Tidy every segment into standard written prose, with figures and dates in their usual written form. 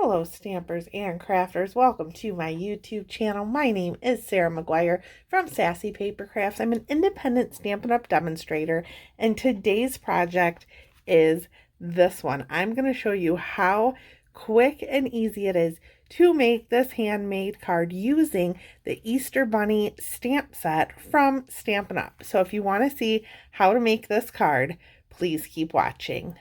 Hello stampers and crafters, welcome to my YouTube channel. My name is Sarah McGuire from Sassy Paper Crafts. I'm an independent Stampin' Up! Demonstrator, and today's project is this one. I'm going to show you how quick and easy it is to make this handmade card using the Easter Bunny stamp set from Stampin' Up! So if you want to see how to make this card, please keep watching.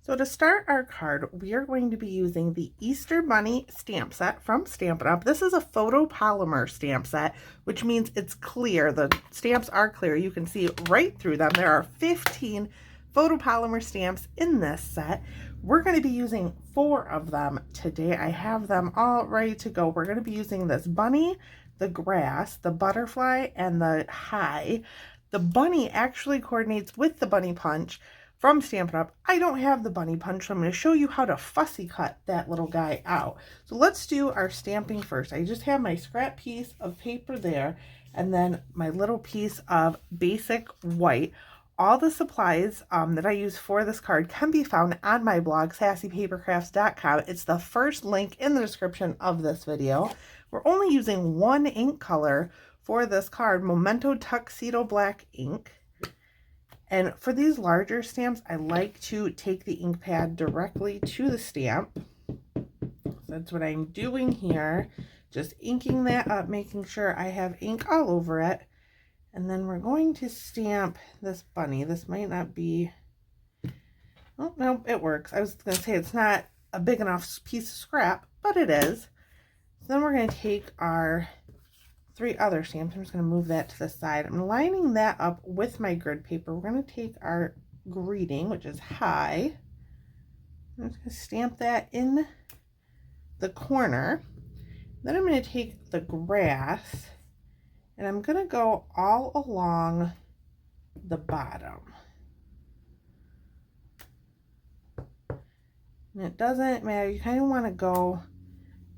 So to start our card, we are going to be using the Easter Bunny stamp set from Stampin' Up! This is a photopolymer stamp set, which means it's clear. The stamps are clear. You can see right through them. There are 15 photopolymer stamps in this set. We're going to be using 4 of them today. I have them all ready to go. We're going to be using this bunny, the grass, the butterfly, and the high. The bunny actually coordinates with the bunny punch from Stampin' Up! I don't have the bunny punch, so I'm going to show you how to fussy cut that little guy out. So let's do our stamping first. I just have my scrap piece of paper there, and then my little piece of basic white. All the supplies that I use for this card can be found on my blog, sassypapercrafts.com. It's the first link in the description of this video. We're only using 1 ink color for this card, Memento Tuxedo Black ink. And for these larger stamps, I like to take the ink pad directly to the stamp. So that's what I'm doing here. Just inking that up, making sure I have ink all over it. And then we're going to stamp this bunny. This might not be... Oh, no, it works. I was going to say it's not a big enough piece of scrap, but it is. So then we're going to take our 3 other stamps. I'm just going to move that to the side. I'm lining that up with my grid paper. We're going to take our greeting, which is high. I'm just going to stamp that in the corner. Then I'm going to take the grass and I'm going to go all along the bottom. And it doesn't matter. You kind of want to go...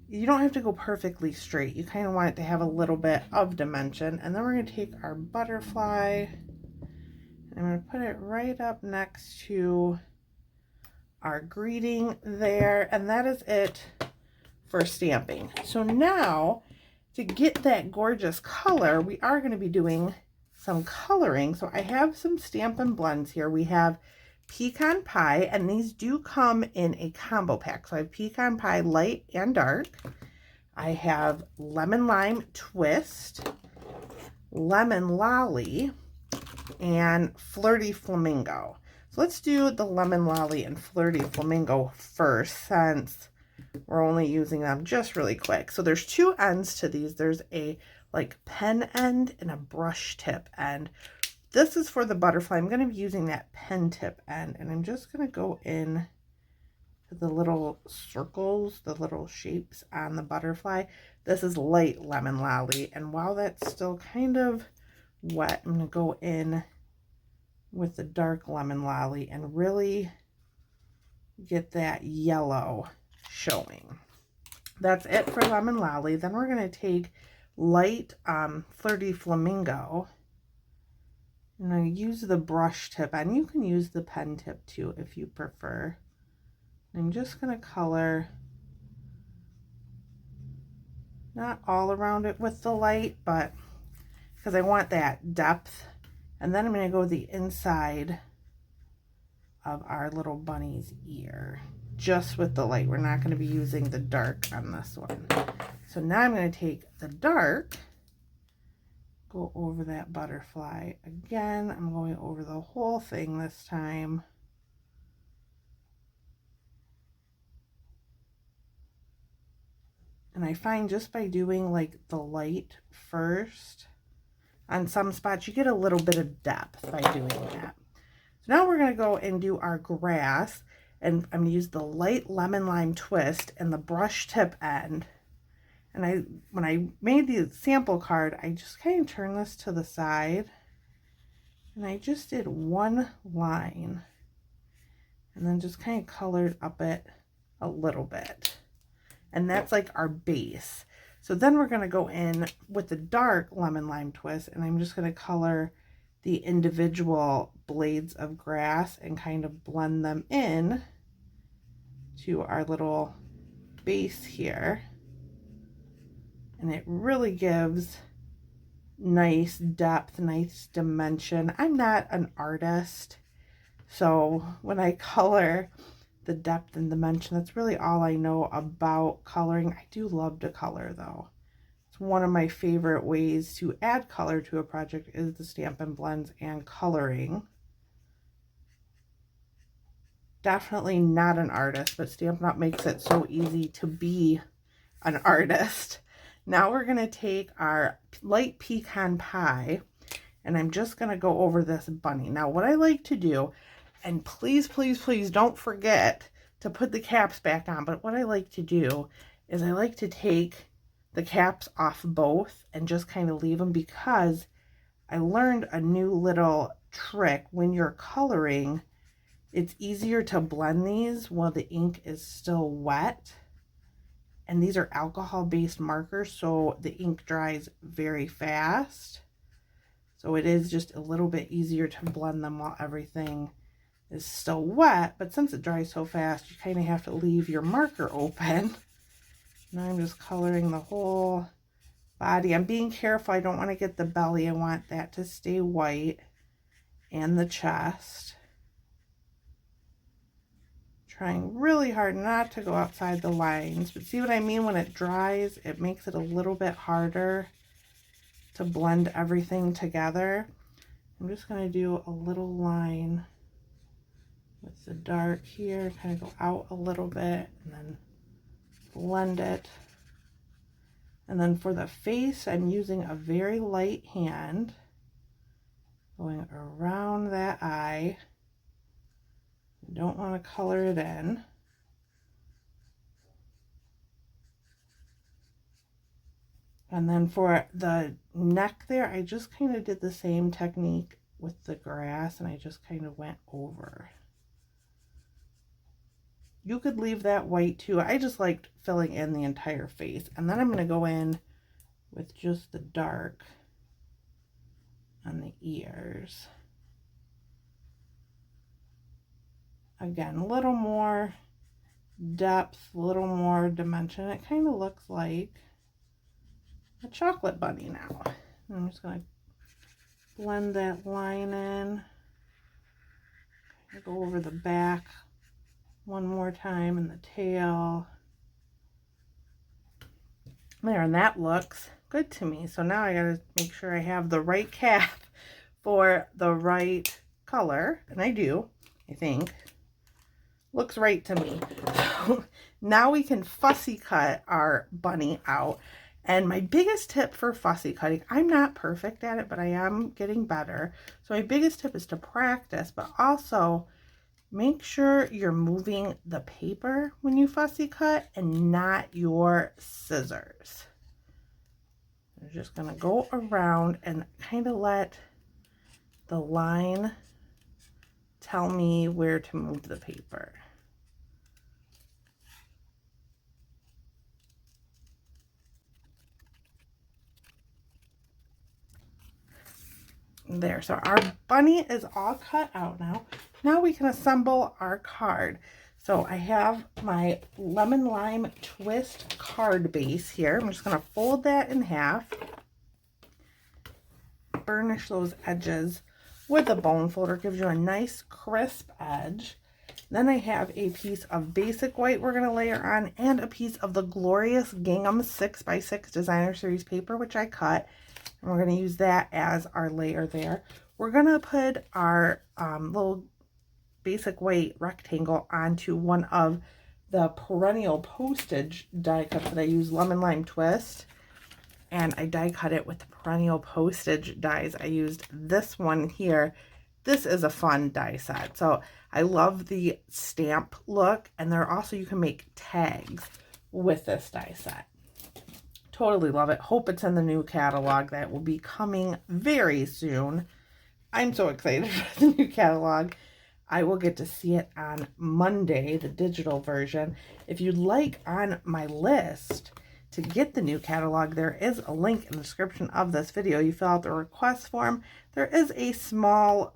You don't have to go perfectly straight. You kind of want it to have a little bit of dimension. And then we're going to take our butterfly. I'm going to put it right up next to our greeting there. And that is it for stamping. So now, to get that gorgeous color, we are going to be doing some coloring. So I have some Stampin' Blends here. We have Pecan Pie, and these do come in a combo pack. So I have Pecan Pie light and dark. I have Lemon Lime Twist, Lemon Lolly, and Flirty Flamingo. So let's do the Lemon Lolly and Flirty Flamingo first, since we're only using them just really quick. So there's 2 ends to these. There's a like pen end and a brush tip end. This is for the butterfly. I'm going to be using that pen tip end, and I'm just going to go in to the little circles, the little shapes on the butterfly. This is light Lemon Lolly, and while that's still kind of wet, I'm going to go in with the dark Lemon Lolly and really get that yellow showing. That's it for Lemon Lolly. Then we're going to take light Flirty Flamingo, and I use the brush tip, and you can use the pen tip too if you prefer. I'm just going to color not all around it with the light, but because I want that depth. And then I'm going to go the inside of our little bunny's ear, just with the light. We're not going to be using the dark on this one. So now I'm going to take the dark, go over that butterfly again. I'm going over the whole thing this time. And I find just by doing like the light first, on some spots you get a little bit of depth by doing that. So now we're going to go and do our grass, and I'm going to use the light Lemon Lime Twist and the brush tip end. And when I made the sample card, I just kind of turned this to the side, and I just did 1 line, and then just kind of colored up it a little bit. And that's like our base. So then we're going to go in with the dark Lemon Lime Twist, and I'm just going to color the individual blades of grass and kind of blend them in to our little base here. And it really gives nice depth, nice dimension. I'm not an artist, so when I color the depth and dimension, that's really all I know about coloring. I do love to color though. It's one of my favorite ways to add color to a project is the Stampin' Blends and coloring. Definitely not an artist, but Stampin' Up! Makes it so easy to be an artist. Now we're going to take our light pecan pie, and I'm just going to go over this bunny. Now what I like to do, and please, please, please don't forget to put the caps back on, but what I like to do is I like to take the caps off both and just kind of leave them, because I learned a new little trick. When you're coloring, it's easier to blend these while the ink is still wet. And these are alcohol-based markers, so the ink dries very fast. So it is just a little bit easier to blend them while everything is still wet. But since it dries so fast, you kind of have to leave your marker open. Now I'm just coloring the whole body. I'm being careful. I don't want to get the belly. I want that to stay white, and the chest. Trying really hard not to go outside the lines, but see what I mean? When it dries, it makes it a little bit harder to blend everything together. I'm just going to do a little line with the dark here, kind of go out a little bit and then blend it. And then for the face, I'm using a very light hand, going around that eye. Don't want to color it in. And then for the neck there, I just kind of did the same technique with the grass, and I just kind of went over. You could leave that white too. I just liked filling in the entire face. And then I'm going to go in with just the dark on the ears. Again, a little more depth, a little more dimension. It kind of looks like a chocolate bunny now. I'm just going to blend that line in. Go over the back one more time and the tail. There, and that looks good to me. So now I got to make sure I have the right cap for the right color. And I do, I think. Looks right to me. So now we can fussy cut our bunny out. And my biggest tip for fussy cutting, I'm not perfect at it, but I am getting better. So my biggest tip is to practice, but also make sure you're moving the paper when you fussy cut and not your scissors. I'm just going to go around and kind of let the line tell me where to move the paper. There, so our bunny is all cut out now. Now we can assemble our card. So I have my lemon lime twist card base here. I'm just going to fold that in half, burnish those edges with a bone folder. Gives you a nice crisp edge. Then I have a piece of basic white we're going to layer on, and a piece of the glorious gingham 6x6 designer series paper, which I cut. And we're going to use that as our layer there. We're going to put our little basic white rectangle onto one of the perennial postage die cuts that I use, lemon lime twist. And I die cut it with the perennial postage dies. I used this one here. This is a fun die set. So I love the stamp look. And there also, you can make tags with this die set. Totally love it. Hope it's in the new catalog that will be coming very soon. I'm so excited for the new catalog. I will get to see it on Monday, the digital version. If you'd like on my list to get the new catalog, there is a link in the description of this video. You fill out the request form. There is a small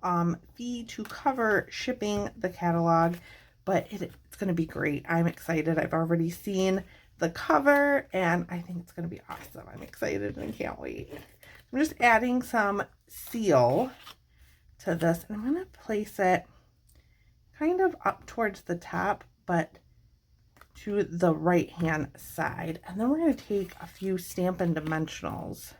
fee to cover shipping the catalog, but it's going to be great. I'm excited. I've already seen the cover and I think it's going to be awesome. I'm excited and can't wait. I'm just adding some seal to this and I'm going to place it kind of up towards the top, but to the right hand side. And then we're going to take a few Stampin' Dimensionals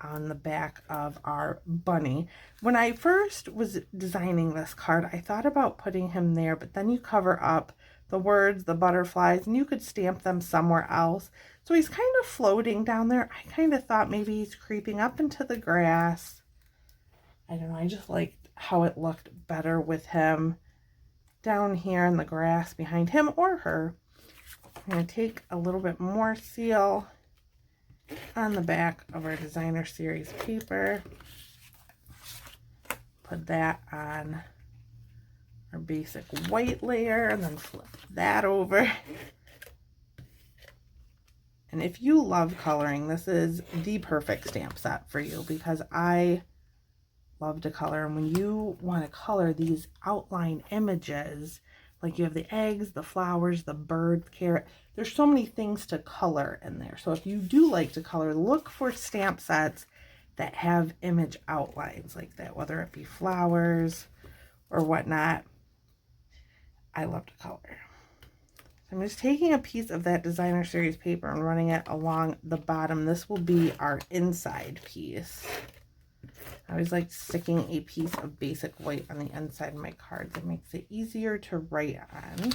on the back of our bunny. When I first was designing this card, I thought about putting him there, but then you cover up the words, the butterflies, and you could stamp them somewhere else. So he's kind of floating down there. I kind of thought maybe he's creeping up into the grass. I don't know, I just liked how it looked better with him down here in the grass behind him or her. I'm going to take a little bit more seal on the back of our designer series paper, put that on our basic white layer and then flip that over. And if you love coloring, this is the perfect stamp set for you because I love to color. And when you want to color these outline images, like you have the eggs, the flowers, the bird, the carrot, there's so many things to color in there. So if you do like to color, look for stamp sets that have image outlines like that, whether it be flowers or whatnot. I love to color. So I'm just taking a piece of that designer series paper and running it along the bottom. This will be our inside piece. I always like sticking a piece of basic white on the inside of my cards. It makes it easier to write on.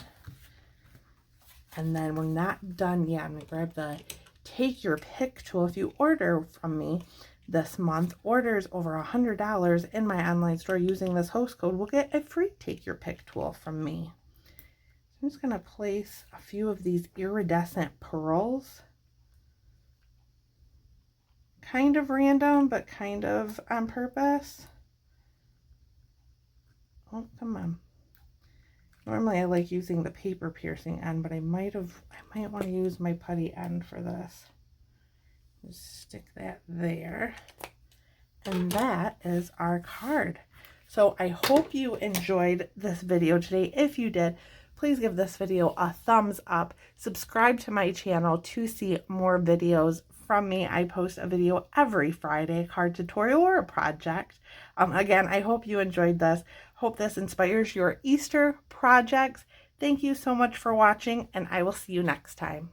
And then we're not done yet. I'm going to grab the Take Your Pick tool. If you order from me this month, orders over $100 in my online store using this host code will get a free Take Your Pick tool from me. So I'm just going to place a few of these iridescent pearls. Kind of random, but kind of on purpose. Oh, come on. Normally I like using the paper piercing end, but I might want to use my putty end for this. Just stick that there. And that is our card. So I hope you enjoyed this video today. If you did, please give this video a thumbs up. Subscribe to my channel to see more videos from me. I post a video every Friday, a card tutorial or a project. Again, I hope you enjoyed this. Hope this inspires your Easter projects. Thank you so much for watching, and I will see you next time.